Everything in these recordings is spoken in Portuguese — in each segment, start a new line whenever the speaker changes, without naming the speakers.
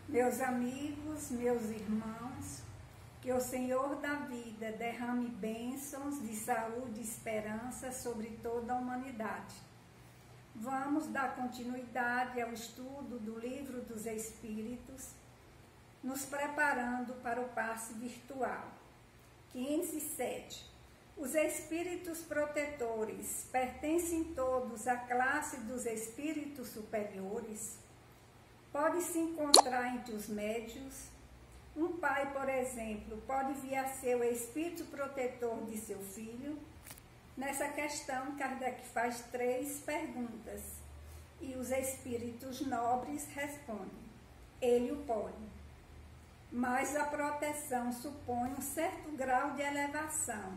Meus amigos, meus irmãos, que o Senhor da vida derrame bênçãos de saúde e esperança sobre toda a humanidade. Vamos dar continuidade ao estudo do Livro dos Espíritos, nos preparando para o passe virtual. 15:7. Os espíritos protetores pertencem todos à classe dos espíritos superiores? Pode-se encontrar entre os médios. Um pai, por exemplo, pode vir a ser o espírito protetor de seu filho? Nessa questão, Kardec faz 3 perguntas e os espíritos nobres respondem: ele o pode. Mas a proteção supõe um certo grau de elevação,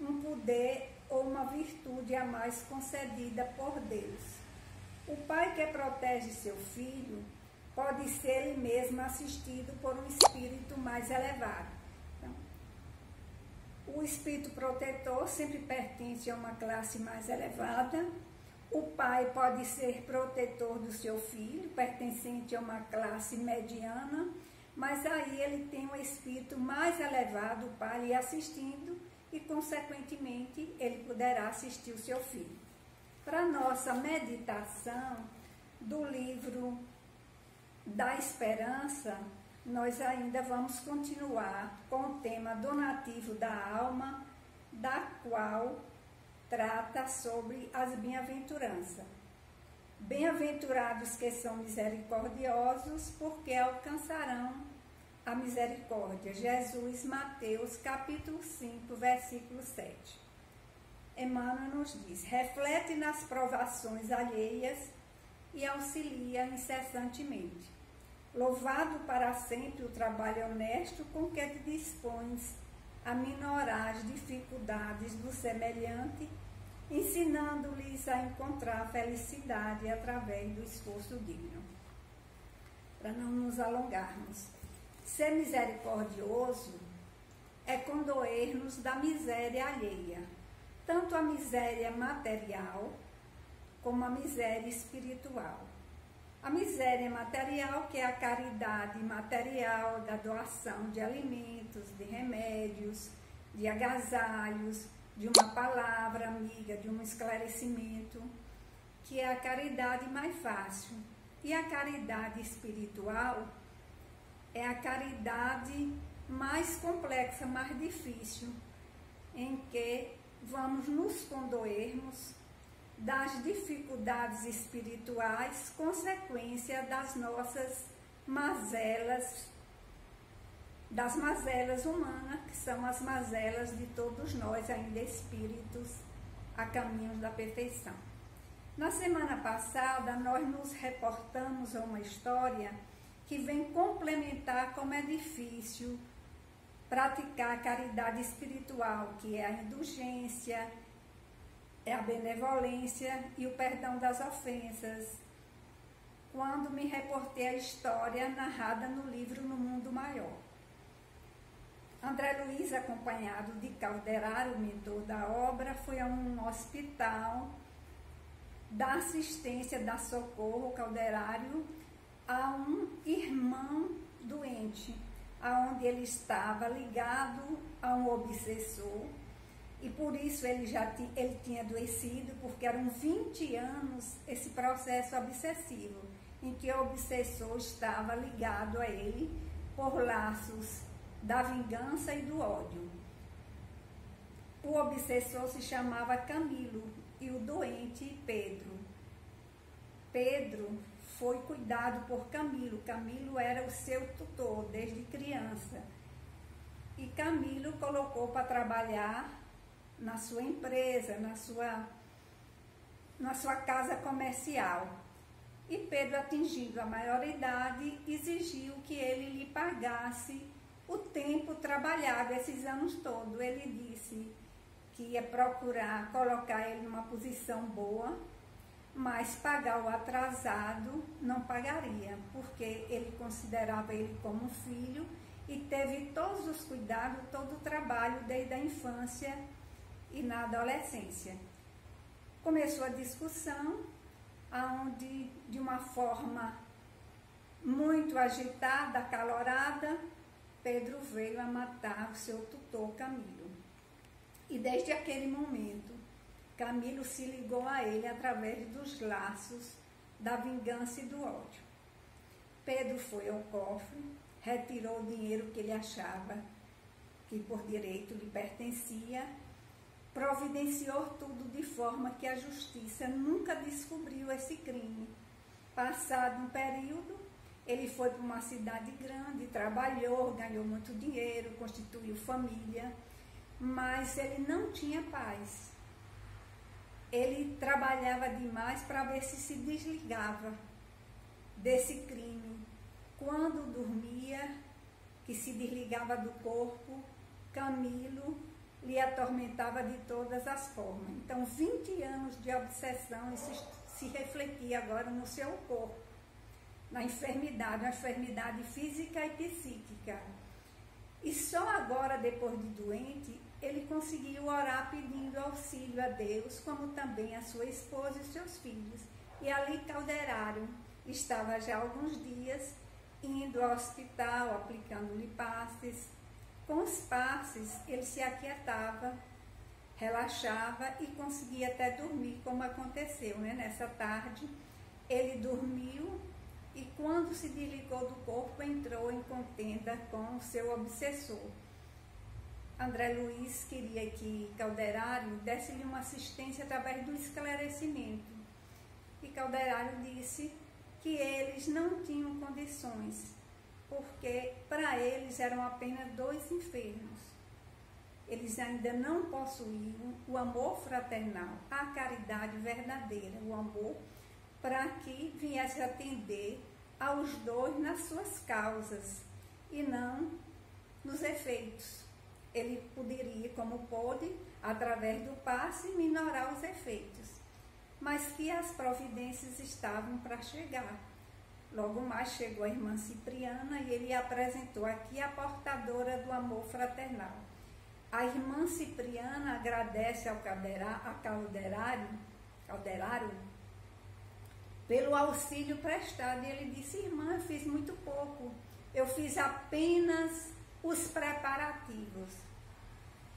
um poder ou uma virtude a mais concedida por Deus. O pai que protege seu filho pode ser ele mesmo assistido por um espírito mais elevado. Então, o espírito protetor sempre pertence a uma classe mais elevada. O pai pode ser protetor do seu filho, pertencente a uma classe mediana, mas aí ele tem um espírito mais elevado, o pai lhe assistindo, e consequentemente ele poderá assistir o seu filho. Para nossa meditação do livro da Esperança, nós ainda vamos continuar com o tema donativo da alma, da qual trata sobre as bem-aventuranças. Bem-aventurados que são misericordiosos, porque alcançarão a misericórdia. Jesus, Mateus, capítulo 5, versículo 7. Emmanuel nos diz: reflete nas provações alheias e auxilia incessantemente. Louvado para sempre o trabalho honesto com que te dispões a minorar as dificuldades do semelhante, ensinando-lhes a encontrar felicidade através do esforço digno. Para não nos alongarmos, ser misericordioso é condoer-nos da miséria alheia, tanto a miséria material como a miséria espiritual. A miséria material, que é a caridade material da doação de alimentos, de remédios, de agasalhos, de uma palavra amiga, de um esclarecimento, que é a caridade mais fácil. E a caridade espiritual é a caridade mais complexa, mais difícil, em que vamos nos condoermos das dificuldades espirituais, consequência das nossas mazelas, das mazelas humanas, que são as mazelas de todos nós, ainda espíritos a caminhos da perfeição. Na semana passada, nós nos reportamos a uma história que vem complementar como é difícil praticar a caridade espiritual, que é a indulgência, é a benevolência e o perdão das ofensas. Quando me reportei a história narrada no livro No Mundo Maior. André Luiz, acompanhado de Calderaro, o mentor da obra, foi a um hospital da assistência da Socorro Calderário a um irmão doente, aonde ele estava ligado a um obsessor, e por isso ele tinha adoecido, porque eram 20 anos esse processo obsessivo, em que o obsessor estava ligado a ele por laços da vingança e do ódio. O obsessor se chamava Camilo e o doente Pedro. Pedro foi cuidado por Camilo. Camilo era o seu tutor desde criança. E Camilo colocou para trabalhar na sua empresa, na sua casa comercial. E Pedro, atingindo a maioridade, exigiu que ele lhe pagasse o tempo trabalhado, esses anos todos. Ele disse que ia procurar colocar ele numa posição boa, mas pagar o atrasado não pagaria, porque ele considerava ele como um filho e teve todos os cuidados, todo o trabalho desde a infância e na adolescência. Começou a discussão, onde de uma forma muito Muito agitada, acalorada, Pedro veio a matar o seu tutor Camilo. E desde aquele momento, Camilo se ligou a ele através dos laços da vingança e do ódio. Pedro foi ao cofre, retirou o dinheiro que ele achava que por direito lhe pertencia, providenciou tudo de forma que a justiça nunca descobriu esse crime. Passado um período, ele foi para uma cidade grande, trabalhou, ganhou muito dinheiro, constituiu família, mas ele não tinha paz. Ele trabalhava demais para ver se desligava desse crime. Quando dormia, que se desligava do corpo, Camilo lhe atormentava de todas as formas. Então, 20 anos de obsessão, isso se refletia agora no seu corpo, na enfermidade, uma enfermidade física e psíquica. E só agora, depois de doente, ele conseguiu orar pedindo auxílio a Deus, como também a sua esposa e seus filhos. E ali Calderário estava já há alguns dias indo ao hospital, aplicando-lhe passes. Com os passes, ele se aquietava, relaxava e conseguia até dormir, como aconteceu, né? Nessa tarde, ele dormiu e quando se desligou do corpo, entrou em contenda com o seu obsessor. André Luiz queria que Calderário desse-lhe uma assistência através do esclarecimento. E Calderário disse que eles não tinham condições, porque para eles eram apenas 2 enfermos. Eles ainda não possuíam o amor fraternal, a caridade verdadeira, o amor para que viesse atender aos 2 nas suas causas e não nos efeitos. Ele poderia, como pôde, através do passe, minorar os efeitos, mas que as providências estavam para chegar. Logo mais chegou a irmã Cipriana e ele apresentou aqui a portadora do amor fraternal. A irmã Cipriana agradece ao Calderário pelo auxílio prestado. E ele disse: irmã, eu fiz muito pouco, eu fiz apenas os preparativos.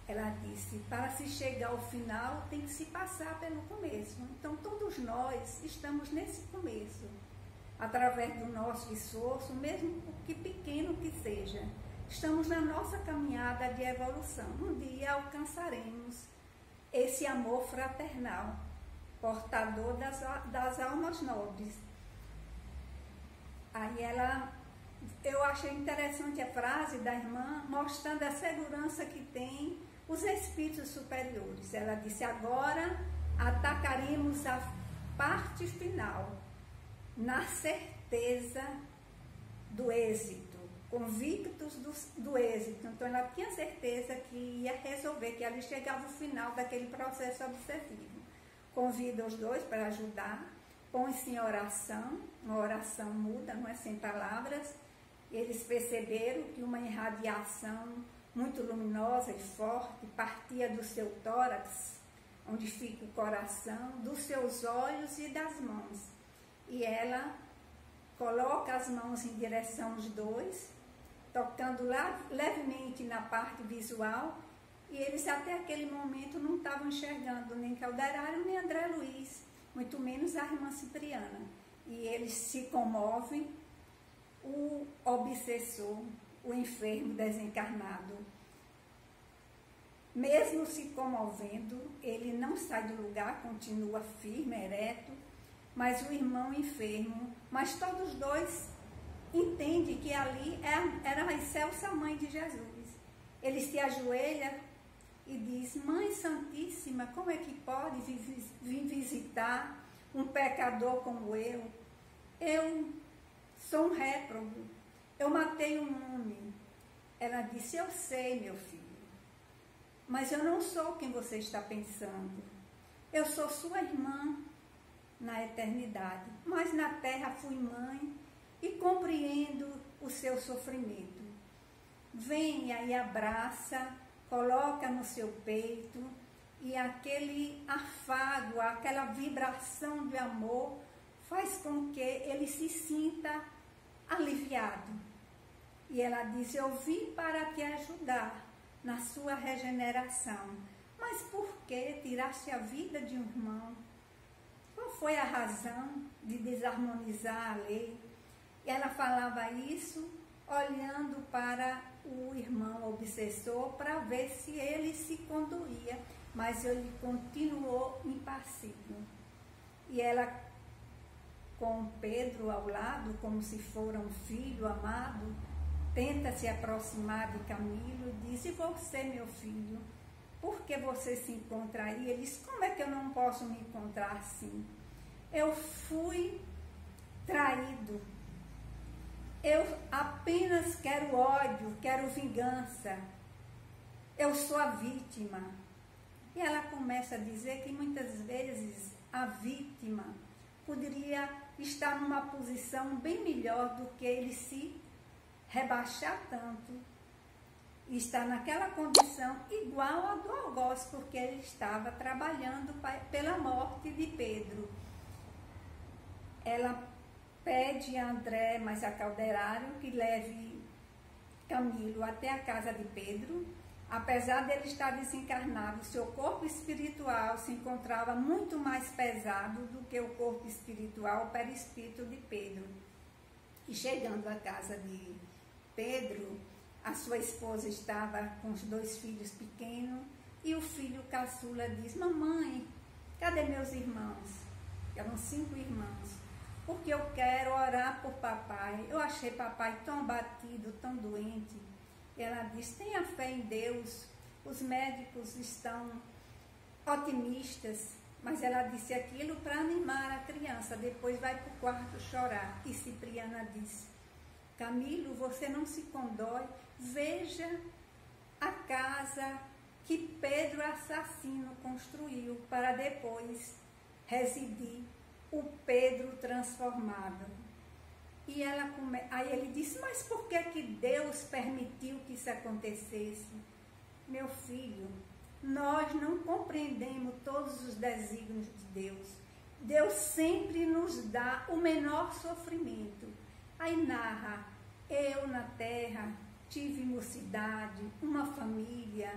Ela disse: para se chegar ao final tem que se passar pelo começo. Então todos nós estamos nesse começo, através do nosso esforço, mesmo que pequeno que seja. Estamos na nossa caminhada de evolução. Um dia alcançaremos esse amor fraternal, portador das almas nobres. Aí eu achei interessante a frase da irmã, mostrando a segurança que tem os espíritos superiores. Ela disse: agora atacaremos a parte final, na certeza do êxito, convictos do êxito. Então ela tinha certeza que ia resolver, que ali chegava o final daquele processo obsessivo. Convida os 2 para ajudar, põe-se em oração, uma oração muda, não é sem palavras. Eles perceberam que uma irradiação muito luminosa e forte partia do seu tórax, onde fica o coração, dos seus olhos e das mãos. E ela coloca as mãos em direção aos 2, tocando levemente na parte visual, e eles até aquele momento não estavam enxergando nem Calderário, nem André Luiz, muito menos a irmã Cipriana. E eles se comovem, o obsessor, o enfermo desencarnado, mesmo se comovendo, ele não sai do lugar, continua firme, ereto, mas o irmão enfermo, mas todos 2 entendem que ali era a excelsa mãe de Jesus. Ele se ajoelha e diz: Mãe Santíssima, como é que pode vir visitar um pecador como eu? Eu sou um réprobo, eu matei um homem. Ela disse: eu sei, meu filho, mas eu não sou quem você está pensando. Eu sou sua irmã na eternidade, mas na terra fui mãe e compreendo o seu sofrimento. Venha e abraça, coloca no seu peito, e aquele afago, aquela vibração de amor faz com que ele se sinta aliviado. E ela diz: eu vim para te ajudar na sua regeneração. Mas por que tiraste a vida de um irmão? Qual foi a razão de desarmonizar a lei? E ela falava isso olhando para o irmão obsessor para ver se ele se conduía, mas ele continuou impassível. E ela, com Pedro ao lado, como se for um filho amado, tenta se aproximar de Camilo e diz: e você, meu filho, por que você se encontra aí? Ele diz: como é que eu não posso me encontrar assim? Eu fui traído. Eu apenas quero ódio, quero vingança. Eu sou a vítima. E ela começa a dizer que muitas vezes a vítima poderia estar numa posição bem melhor do que ele se rebaixar tanto e estar naquela condição igual a do algoz, porque ele estava trabalhando pela morte de Pedro. Ela pede a André, mas a Calderário, que leve Camilo até a casa de Pedro. Apesar dele estar desencarnado, seu corpo espiritual se encontrava muito mais pesado do que o corpo espiritual, o perispírito de Pedro. E chegando à casa de Pedro, a sua esposa estava com os 2 filhos pequenos e o filho caçula diz: mamãe, cadê meus irmãos? Eram 5 irmãos. Porque eu quero orar por papai. Eu achei papai tão abatido, tão doente. E ela diz: tenha fé em Deus. Os médicos estão otimistas. Mas ela disse aquilo para animar a criança. Depois vai para o quarto chorar. E Cipriana diz: Camilo, você não se condói. Veja a casa que Pedro assassino construiu para depois residir o Pedro transformado. E aí ele disse: mas por que Deus permitiu que isso acontecesse? Meu filho, nós não compreendemos todos os desígnios de Deus. Deus sempre nos dá o menor sofrimento. Aí narra: eu na terra tive mocidade, uma família,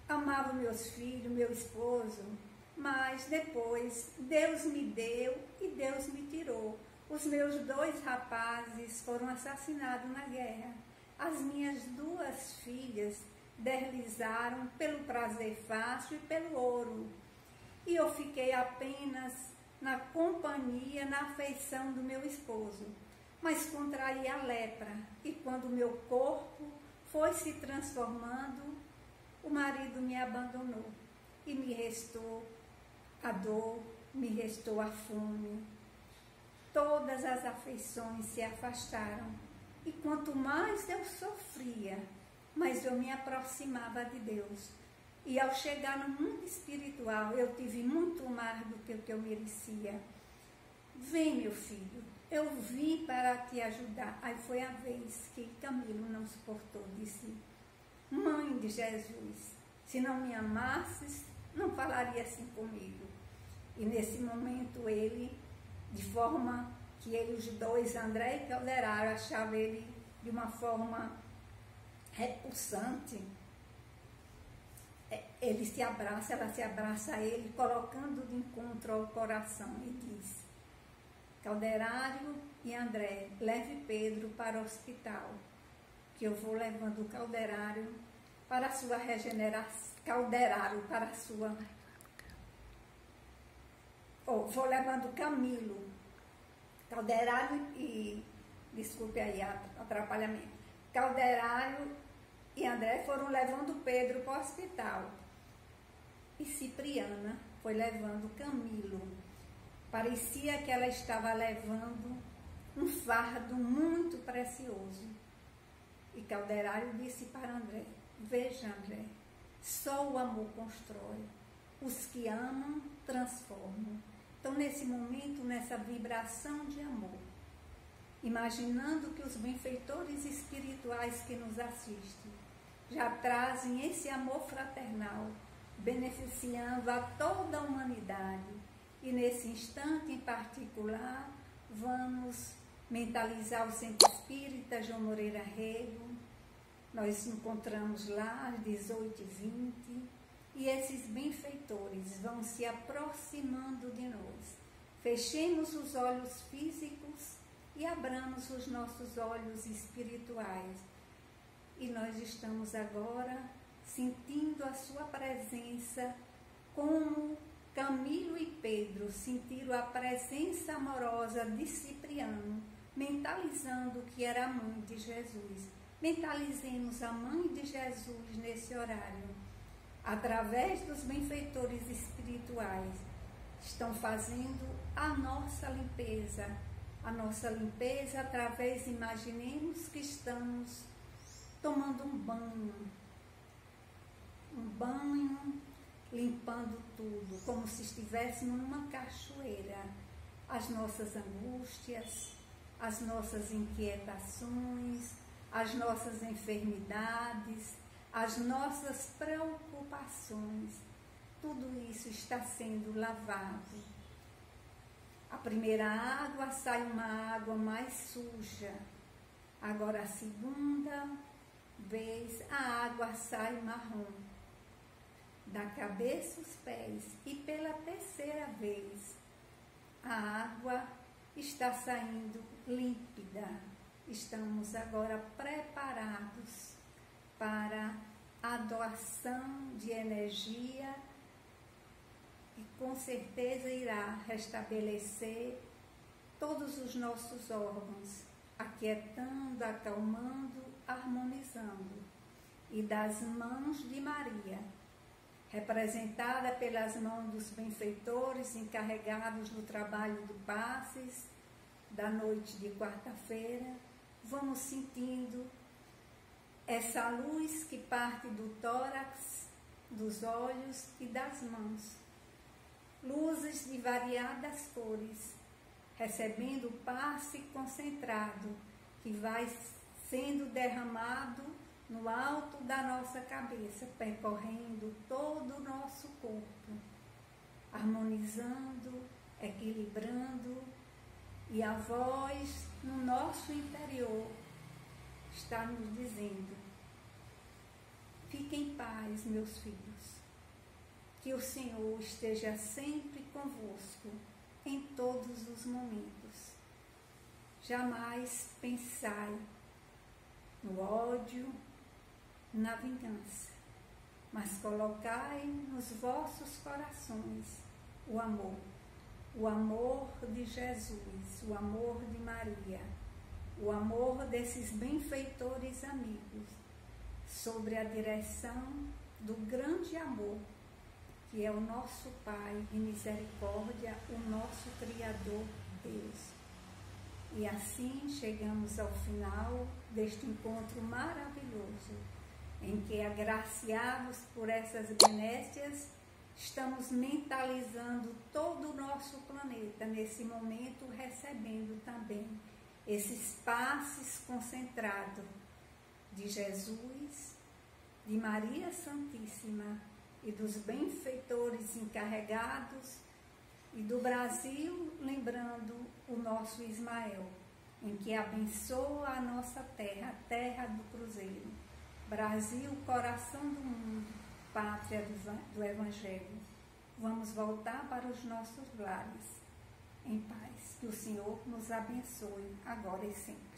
amava meus filhos, meu esposo, mas depois Deus me deu e Deus me tirou. Os meus 2 rapazes foram assassinados na guerra. As minhas 2 filhas deslizaram pelo prazer fácil e pelo ouro. E eu fiquei apenas na companhia, na afeição do meu esposo. Mas contraí a lepra, e quando meu corpo foi se transformando, o marido me abandonou e me restou a dor, me restou a fome. Todas as afeições se afastaram, e quanto mais eu sofria, mais eu me aproximava de Deus. E ao chegar no mundo espiritual, eu tive muito mais do que o que eu merecia. Vem, meu filho, eu vim para te ajudar. Aí foi a vez que Camilo não suportou, disse: mãe de Jesus, se não me amasses, não falaria assim comigo. E nesse momento ele, de forma que ele, os 2, André e Calderário, achavam ele de uma forma repulsante, ele se abraça, ela se abraça a ele, colocando de encontro ao coração, e diz: Calderário e André, leve Pedro para o hospital, que eu vou levando o Calderário para a sua regeneração, Calderário para a sua... vou levando Camilo, Calderário e... desculpe aí, atrapalhamento. Calderário e André foram levando Pedro para o hospital. E Cipriana foi levando Camilo. Parecia que ela estava levando um fardo muito precioso. E Calderário disse para André: veja, André, só o amor constrói. Os que amam, transformam. Então, nesse momento, nessa vibração de amor, imaginando que os benfeitores espirituais que nos assistem já trazem esse amor fraternal, beneficiando a toda a humanidade. E nesse instante em particular, vamos mentalizar o Centro Espírita João Moreira Rego. Nós encontramos lá às 18h20 e esses benfeitores vão se aproximando de nós. Fechemos os olhos físicos e abramos os nossos olhos espirituais. E nós estamos agora sentindo a sua presença, como Camilo e Pedro sentiram a presença amorosa de Cipriano, mentalizando que era a mãe de Jesus. Mentalizemos a mãe de Jesus nesse horário. Através dos benfeitores espirituais, estão fazendo a nossa limpeza através, imaginemos que estamos tomando um banho, limpando tudo, como se estivéssemos numa cachoeira, as nossas angústias, as nossas inquietações, as nossas enfermidades, as nossas preocupações, tudo isso está sendo lavado. A primeira água sai uma água mais suja. Agora a segunda vez a água sai marrom, da cabeça aos pés. E pela terceira vez a água está saindo límpida. Estamos agora preparados para a doação de energia e com certeza irá restabelecer todos os nossos órgãos, aquietando, acalmando, harmonizando. E das mãos de Maria, representada pelas mãos dos benfeitores encarregados do trabalho do passes, da noite de quarta-feira, vamos sentindo essa luz que parte do tórax, dos olhos e das mãos. Luzes de variadas cores, recebendo o passe concentrado, que vai sendo derramado no alto da nossa cabeça, percorrendo todo o nosso corpo, harmonizando, equilibrando, e a voz no nosso interior está nos dizendo: fiquem em paz, meus filhos, que o Senhor esteja sempre convosco em todos os momentos. Jamais pensai no ódio, na vingança, mas colocai nos vossos corações o amor de Jesus, o amor de Maria, o amor desses benfeitores amigos, sobre a direção do grande amor, que é o nosso Pai de misericórdia, o nosso Criador Deus. E assim chegamos ao final deste encontro maravilhoso, em que, agraciados por essas benécias, estamos mentalizando todo o nosso planeta, nesse momento recebendo também esses passes concentrados de Jesus, de Maria Santíssima e dos benfeitores encarregados, e do Brasil, lembrando o nosso Ismael, em que abençoa a nossa terra, a terra do Cruzeiro. Brasil, coração do mundo, pátria do Evangelho. Vamos voltar para os nossos lares em paz. Que o Senhor nos abençoe agora e sempre.